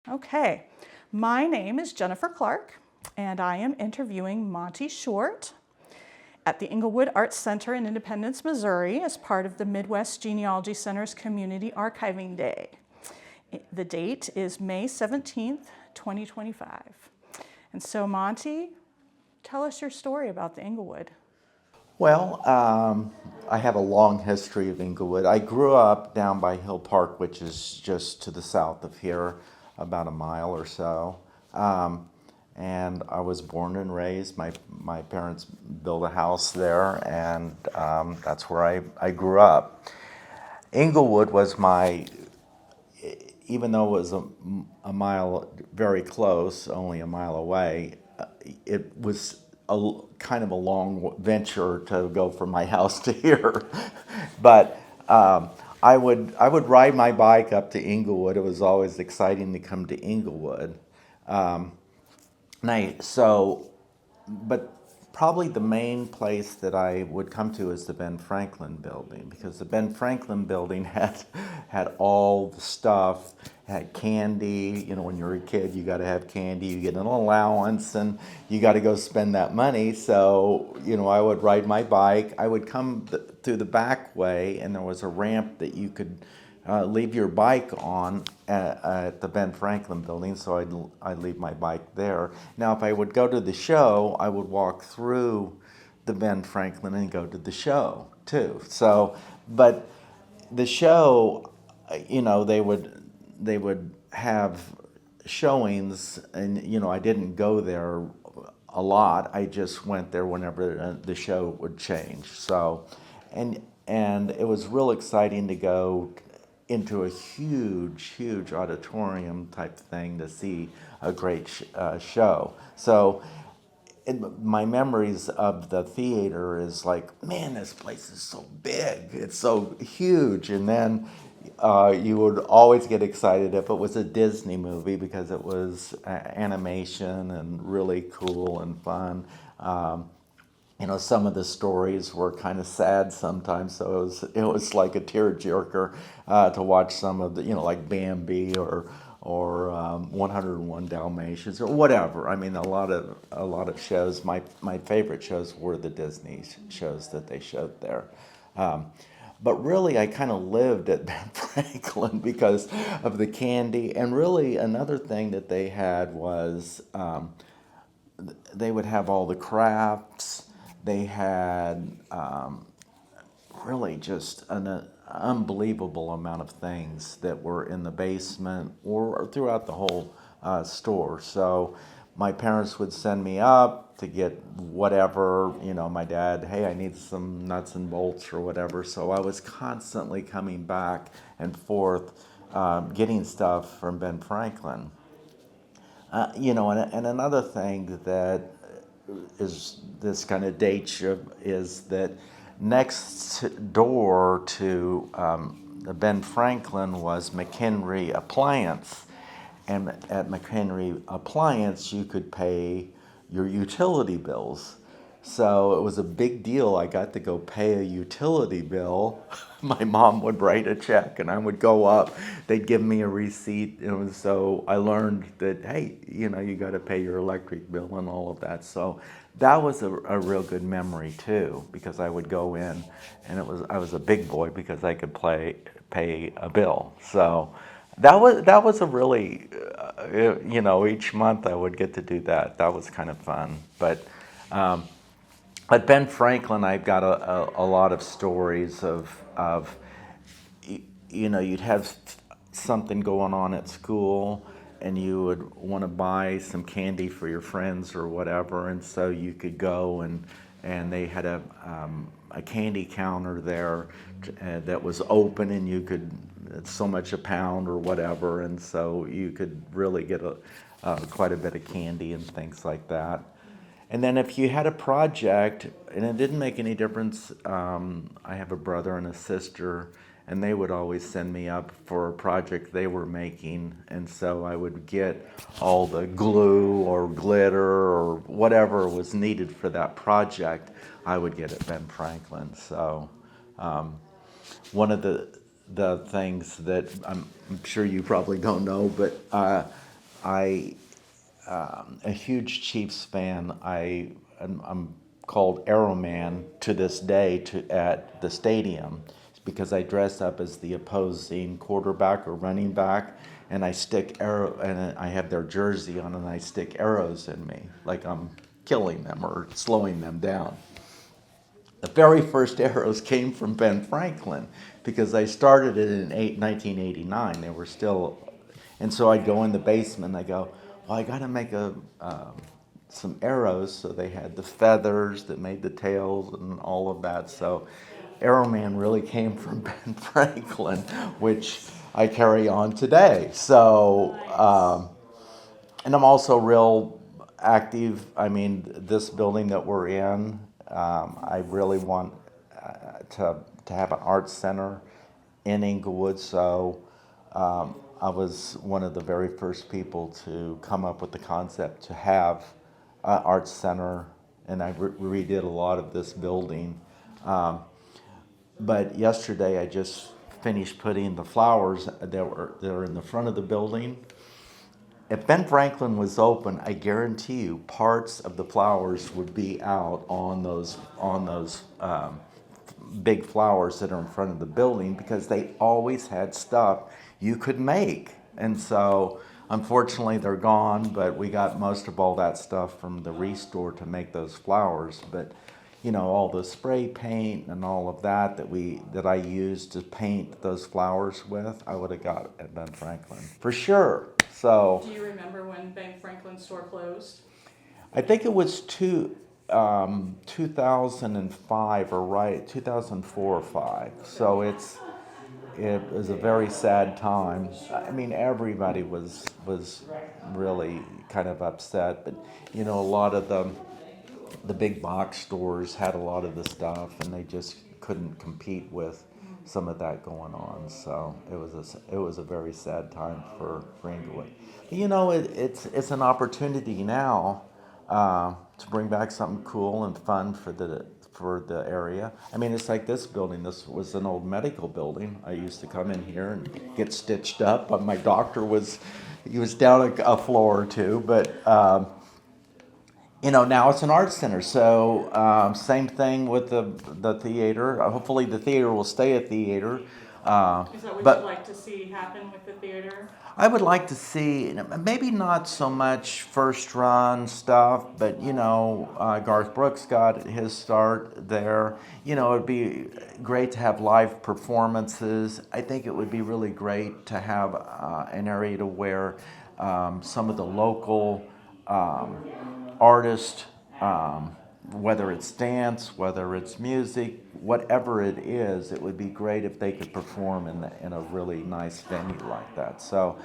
Okay, my name is Jennifer Clark, and I am interviewing Monte Short at the Englewood Arts Center in Independence, Missouri, as part of the Midwest Genealogy Center's Community Archiving Day. The date is May 17th, 2025. And so, Monte, tell us your story about the Englewood. Well, I have a long history of Inglewood. I grew up down by Hill Park, which is just to the south of here, about a mile or so. And I was born and raised. My parents built a house there, and that's where I grew up. Inglewood was even though it was a mile very close, only a mile away, it was kind of a long venture to go from my house to here. But I would ride my bike up to Inglewood. It was always exciting to come to Inglewood. But probably the main place that I would come to is the Ben Franklin building, because the Ben Franklin building had all the stuff, had candy. You know, when you're a kid, you got to have candy. You get an allowance, and you got to go spend that money. So, I would ride my bike. I would come through the back way, and there was a ramp that you could leave your bike on at the Ben Franklin building, so I'd leave my bike there. Now, if I would go to the show, I would walk through the Ben Franklin and go to the show too. So, but the show, they would have showings, and I didn't go there a lot. I just went there whenever the show would change. So, and it was real exciting to go into a huge auditorium type thing to see a great show. So my memories of the theater is like, man, this place is so big. It's so huge. And then you would always get excited if it was a Disney movie, because it was animation and really cool and fun. Some of the stories were kind of sad sometimes, so it was like a tearjerker to watch some of the, like Bambi or 101 Dalmatians or whatever. I mean, a lot of shows. My favorite shows were the Disney shows that they showed there. But really, I kind of lived at Ben Franklin because of the candy. And really, another thing that they had was they would have all the crafts. They had really just an unbelievable amount of things that were in the basement or throughout the whole store. So my parents would send me up to get whatever, my dad, hey, I need some nuts and bolts or whatever. So I was constantly coming back and forth getting stuff from Ben Franklin. And another thing that is this kind of dates you is that next door to the Ben Franklin was McHenry Appliance. And at McHenry Appliance, you could pay your utility bills. So it was a big deal. I got to go pay a utility bill. My mom would write a check and I would go up. They'd give me a receipt. So I learned that, hey, you got to pay your electric bill and all of that. So that was a real good memory too, because I would go in and I was a big boy because I could pay a bill. So that was a really, each month I would get to do that. That was kind of fun. But at Ben Franklin, I've got a lot of stories of you'd have something going on at school, and you would want to buy some candy for your friends or whatever, and so you could go and they had a candy counter there that was open, and you could, it's so much a pound or whatever, and so you could really get quite a bit of candy and things like that. And then if you had a project, and it didn't make any difference, I have a brother and a sister, and they would always send me up for a project they were making. And so I would get all the glue or glitter or whatever was needed for that project, I would get at Ben Franklin. So one of the things that I'm sure you probably don't know, but A huge Chiefs fan. I'm called Arrowman to this day at the stadium because I dress up as the opposing quarterback or running back, and I stick arrow and I have their jersey on, and I stick arrows in me like I'm killing them or slowing them down. The very first arrows came from Ben Franklin because I started it in 1989. They were still, and so I'd go in the basement and I go, well, I got to make some arrows. So they had the feathers that made the tails and all of that. So Arrowman really came from Ben Franklin, which I carry on today. So, and I'm also real active. I mean, this building that we're in, I really want to have an arts center in Inglewood. So I was one of the very first people to come up with the concept to have an arts center, and I redid a lot of this building. But yesterday I just finished putting the flowers that are in the front of the building. If Ben Franklin was open, I guarantee you parts of the flowers would be out on those big flowers that are in front of the building because they always had stuff you could make. And so unfortunately they're gone, but we got most of all that stuff from the Restore to make those flowers. But you know, all the spray paint and all of that that I used to paint those flowers with, I would have got at Ben Franklin for sure. So Do you remember when Ben Franklin's store closed? I think it was 2005 or right 2004 or 5. So it was a very sad time. I mean, everybody was really kind of upset, but you know, a lot of the big box stores had a lot of the stuff, and they just couldn't compete with some of that going on. So it was a very sad time for Inglewood. You know, it's an opportunity now to bring back something cool and fun for the area. I mean, it's like this building. This was an old medical building. I used to come in here and get stitched up. But my doctor was down a floor or two, but. You know, now it's an art center, so same thing with the theater. Hopefully the theater will stay a theater. Is that what you'd like to see happen with the theater? I would like to see, maybe not so much first run stuff, but you know, Garth Brooks got his start there. You know, it'd be great to have live performances. I think it would be really great to have an area to where some of the local artist, whether it's dance, whether it's music, whatever it is, it would be great if they could perform in a really nice venue like that. So,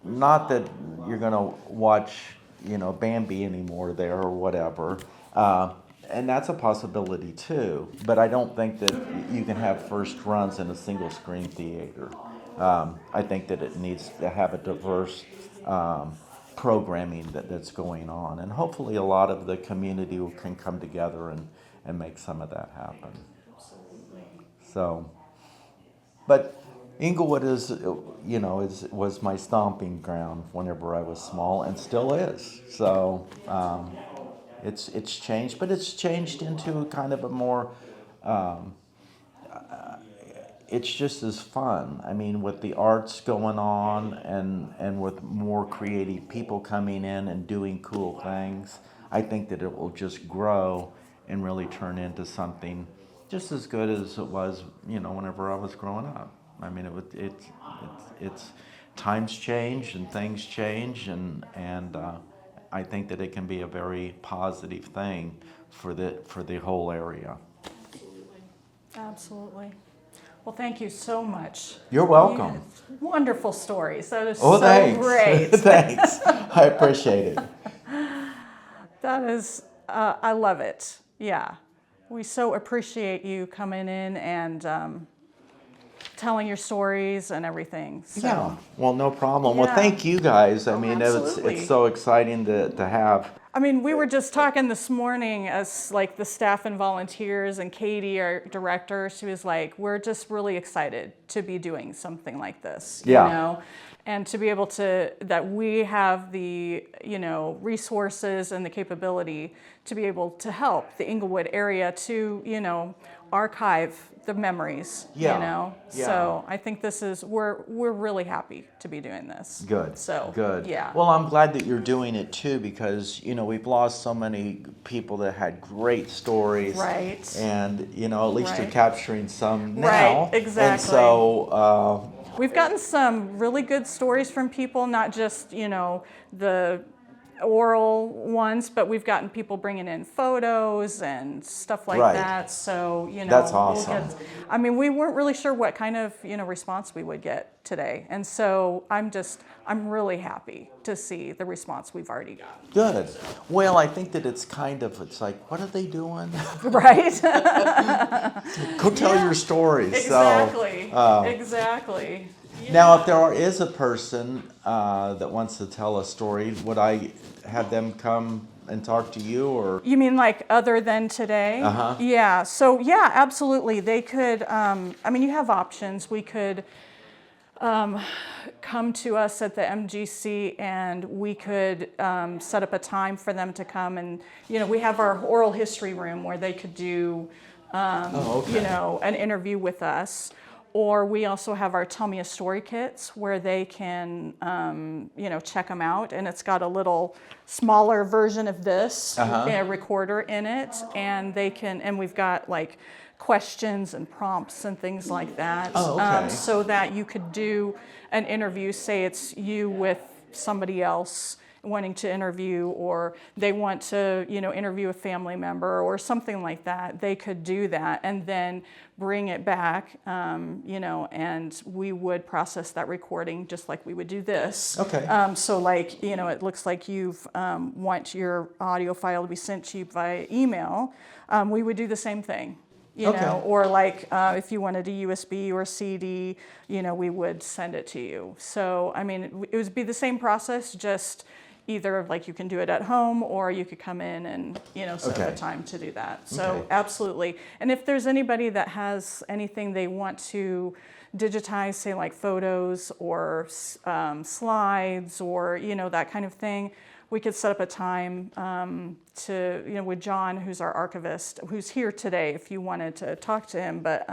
not that you're going to watch, you know, Bambi anymore there or whatever, and that's a possibility too. But I don't think that you can have first runs in a single screen theater. I think that it needs to have a diverse programming that's going on, and hopefully a lot of the community can come together and make some of that happen. Absolutely. So, but Inglewood was my stomping ground whenever I was small, and still is. So it's changed, but it's changed into kind of a more it's just as fun. I mean, with the arts going on and with more creative people coming in and doing cool things, I think that it will just grow and really turn into something just as good as it was, you know, whenever I was growing up. I mean, it's times change and things change, and I think that it can be a very positive thing for the whole area. Absolutely. Absolutely. Well, thank you so much. You're welcome. Yeah, wonderful stories. That is Thanks. Great. Thanks. I appreciate it. That is, I love it. Yeah. We so appreciate you coming in and telling your stories and everything. So. Yeah. Well, no problem. Yeah. Well, thank you guys. I mean, absolutely. it's so exciting to have. I mean, we were just talking this morning as like the staff and volunteers, and Katie, our director, she was like, we're just really excited to be doing something like this, Yeah. you know? and to be able to, that we have the, resources and the capability to be able to help the Inglewood area to, archive the memories, Yeah. So I think this is, we're really happy to be doing this. Good. So, Good. yeah. Well, I'm glad that you're doing it too, because we've lost so many people that had great stories. Right. And at least you're Right. capturing some now. Right, exactly. And so We've gotten some really good stories from people, not just, the oral ones, but we've gotten people bringing in photos and stuff like Right. that. So, That's awesome. We weren't really sure what kind of, response we would get today. And so I'm really happy to see the response we've already got. good. Well, I think that it's like, what are they doing? Right? Go tell your stories. Exactly. So, Exactly. now, if there is a person that wants to tell a story, would I have them come and talk to you, or? You mean like other than today? Uh-huh. Yeah. So yeah, absolutely. They could. You have options. We could come to us at the MGC, and we could set up a time for them to come, and we have our oral history room where they could do an interview with us. Or we also have our Tell Me a Story kits where they can, check them out. And it's got a little smaller version of this, a recorder in it. And we've got like questions and prompts and things like that. Oh, okay. So that you could do an interview, say it's you with somebody else wanting to interview, or they want to, interview a family member or something like that. They could do that and then bring it back, and we would process that recording just like we would do this. Okay. So it looks like you've want your audio file to be sent to you via email. We would do the same thing. Okay. Or if you wanted a USB or CD, we would send it to you. So, it would be the same process, just either you can do it at home, or you could come in and, set up a time to do that. So absolutely. And if there's anybody that has anything they want to digitize, say like photos or slides or, that kind of thing, we could set up a time with John, who's our archivist, who's here today, if you wanted to talk to him. But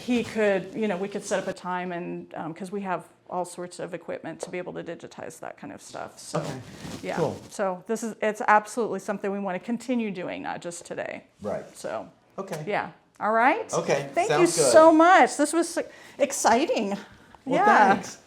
he could, we could set up a time, and because we have all sorts of equipment to be able to digitize that kind of stuff. So, yeah. Cool. So it's absolutely something we want to continue doing, not just today. Right. So, Okay. yeah. All right. Okay. Thank you Sounds good. so much. This was exciting. Well, yeah. thanks.